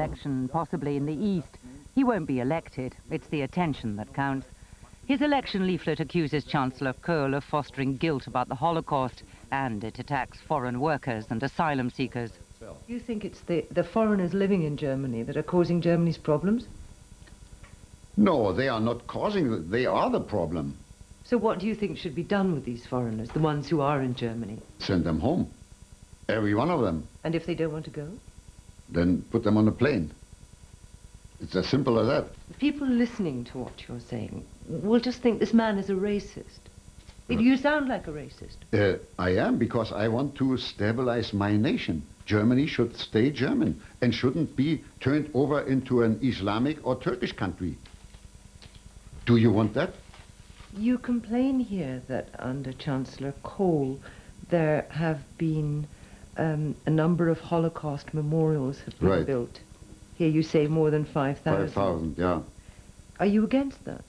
election, possibly in the East. He won't be elected. It's the attention that counts. His election leaflet accuses Chancellor Kohl of fostering guilt about the Holocaust, and it attacks foreign workers and asylum seekers. You think it's the foreigners living in Germany that are causing Germany's problems? No, they are not causing it. They are the problem. So what do you think should be done with these foreigners, the ones who are in Germany? Send them home. Every one of them. And if they don't want to go? Then put them on a plane. It's as simple as that. The people listening to what you're saying will just think this man is a racist. You sound like a racist. I am, because I want to stabilize my nation. Germany should stay German and shouldn't be turned over into an Islamic or Turkish country. Do you want that? You complain here that under Chancellor Kohl there have been a number of Holocaust memorials have been built. Here you say more than 5,000. 5,000, yeah. Are you against that?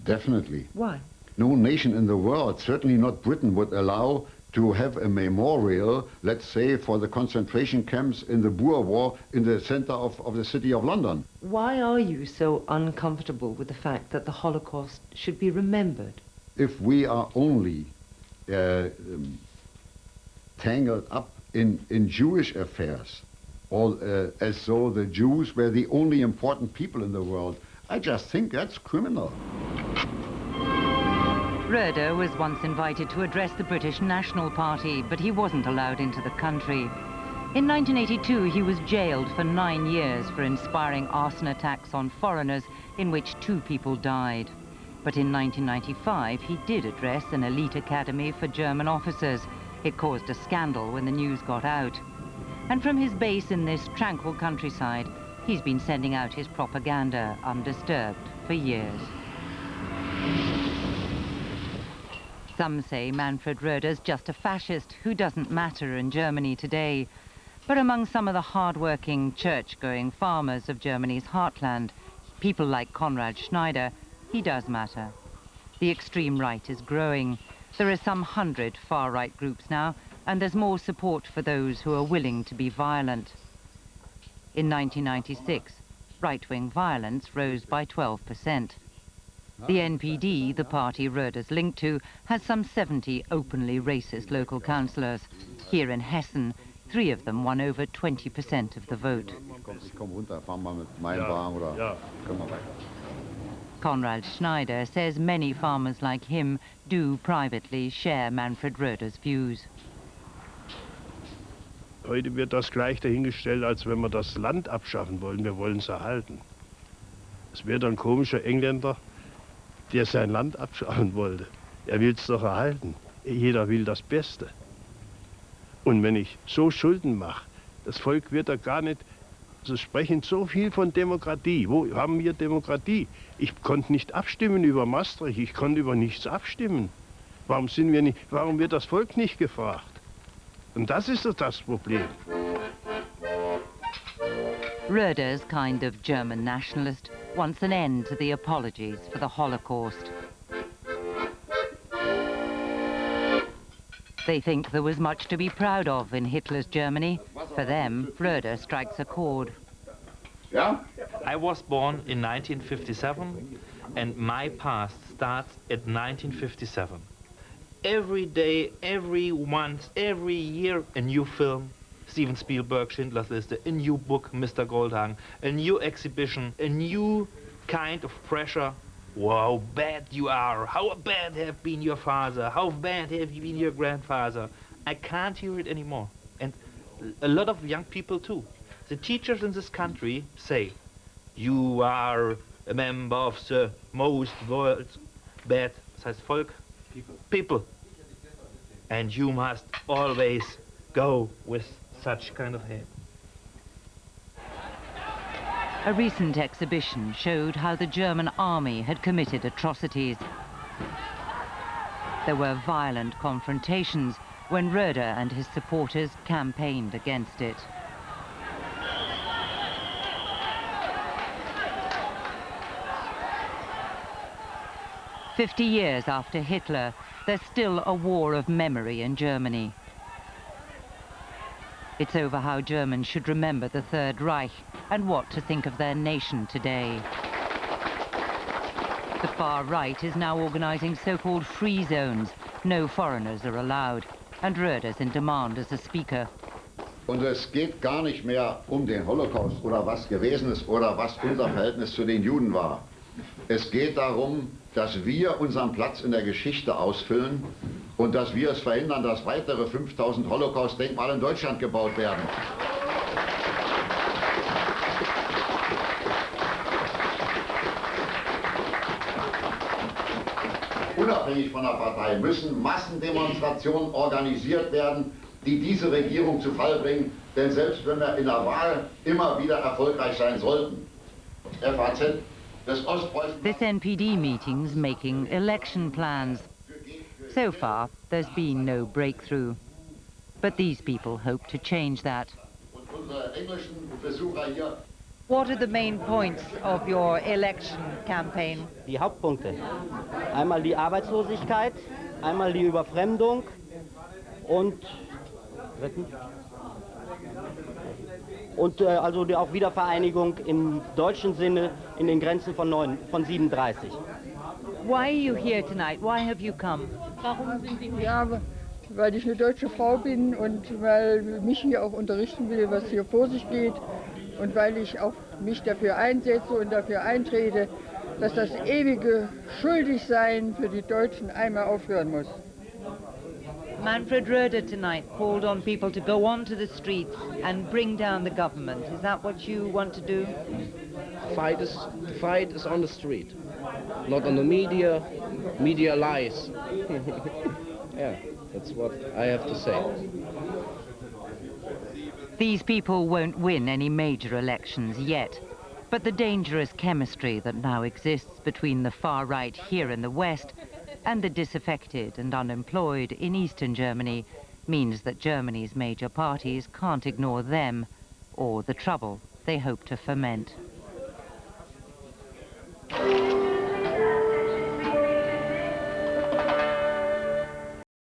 Definitely. Why? No nation in the world, certainly not Britain, would allow to have a memorial, let's say, for the concentration camps in the Boer War in the center of the city of London. Why are you so uncomfortable with the fact that the Holocaust should be remembered? If we are only tangled up in Jewish affairs, or as though the Jews were the only important people in the world, I just think that's criminal. Roeder was once invited to address the British National Party, but he wasn't allowed into the country. In 1982, he was jailed for 9 years for inspiring arson attacks on foreigners in which 2 people died. But in 1995, he did address an elite academy for German officers. It caused a scandal when the news got out. And from his base in this tranquil countryside, he's been sending out his propaganda undisturbed for years. Some say Manfred Roeder's just a fascist who doesn't matter in Germany today. But among some of the hard-working, church-going farmers of Germany's heartland, people like Konrad Schneider, he does matter. The extreme right is growing. There are some 100 far-right groups now, and there's more support for those who are willing to be violent. In 1996, right-wing violence rose by 12%. The NPD, the party Roeder's linked to, has some 70 openly racist local councillors. Here in Hessen, 3 of them won over 20% of the vote. Konrad Schneider says many farmers like him do privately share Manfred Roeder's views. Heute wird das gleich dahingestellt, als wenn wir das Land abschaffen wollen. Wir wollen es erhalten. Es wäre ein komischer Engländer, der sein Land abschaffen wollte. Er will es doch erhalten. Jeder will das Beste. Und wenn ich so Schulden mache, das Volk wird da gar nicht, Sie sprechen so viel von Demokratie. Wo haben wir Demokratie? Ich konnte nicht abstimmen über Maastricht, ich konnte über nichts abstimmen. Warum wird das Volk nicht gefragt? Und das ist doch das Problem. Roeder's kind of German nationalist wants an end to the apologies for the Holocaust. They think there was much to be proud of in Hitler's Germany. For them, Roeder strikes a chord. Yeah? I was born in 1957, and my past starts at 1957. Every day, every month, every year, a new film. Steven Spielberg, Schindler's List, a new book, Mr. Goldhagen, a new exhibition, a new kind of pressure. Wow, bad you are. How bad have been your father? How bad have you been your grandfather? I can't hear it anymore. And a lot of young people too. The teachers in this country say, you are a member of the most world's bad, das heißt Volk? People. And you must always go with such kind of hate. A recent exhibition showed how the German army had committed atrocities. There were violent confrontations when Roeder and his supporters campaigned against it. "50 years after Hitler, there's still a war of memory in Germany. It's over how Germans should remember the Third Reich and what to think of their nation today. The far right is now organizing so-called free zones. No foreigners are allowed. And Röder's in demand as a speaker. Und es geht gar nicht mehr den Holocaust oder was gewesen ist oder was unser Verhältnis zu den Juden war. Es geht darum, dass wir unseren Platz in der Geschichte ausfüllen und dass wir es verhindern, dass weitere 5000 Holocaust-Denkmale in Deutschland gebaut werden. Unabhängig von der Partei müssen Massendemonstrationen organisiert werden, die diese Regierung zu Fall bringen. Denn selbst wenn wir in der Wahl immer wieder erfolgreich sein sollten, FAZ, des Ostpreußen... This NPD meeting's making election plans. So far, there's been no breakthrough. But these people hope to change that. Und unsere englischen Besucher hier... What are the main points of your election campaign? Die Hauptpunkte. Einmal die Arbeitslosigkeit, einmal die Überfremdung und also auch Wiedervereinigung im deutschen Sinne in den Grenzen von 37. Why are you here tonight? Why have you come? Warum sind Sie hier? Ja, weil ich eine deutsche Frau bin und weil mich hier auch unterrichten will, was hier vor sich geht. Und weil ich auch mich dafür einsetze und dafür eintrete, dass das ewige Schuldigsein für die Deutschen einmal aufhören muss. Manfred Röder tonight called on people to go onto the streets and bring down the government. Is that what you want to do? The fight is on the street, not on the media. Media lies. Yeah, that's what I have to say. These people won't win any major elections yet, but the dangerous chemistry that now exists between the far right here in the West and the disaffected and unemployed in Eastern Germany means that Germany's major parties can't ignore them or the trouble they hope to foment.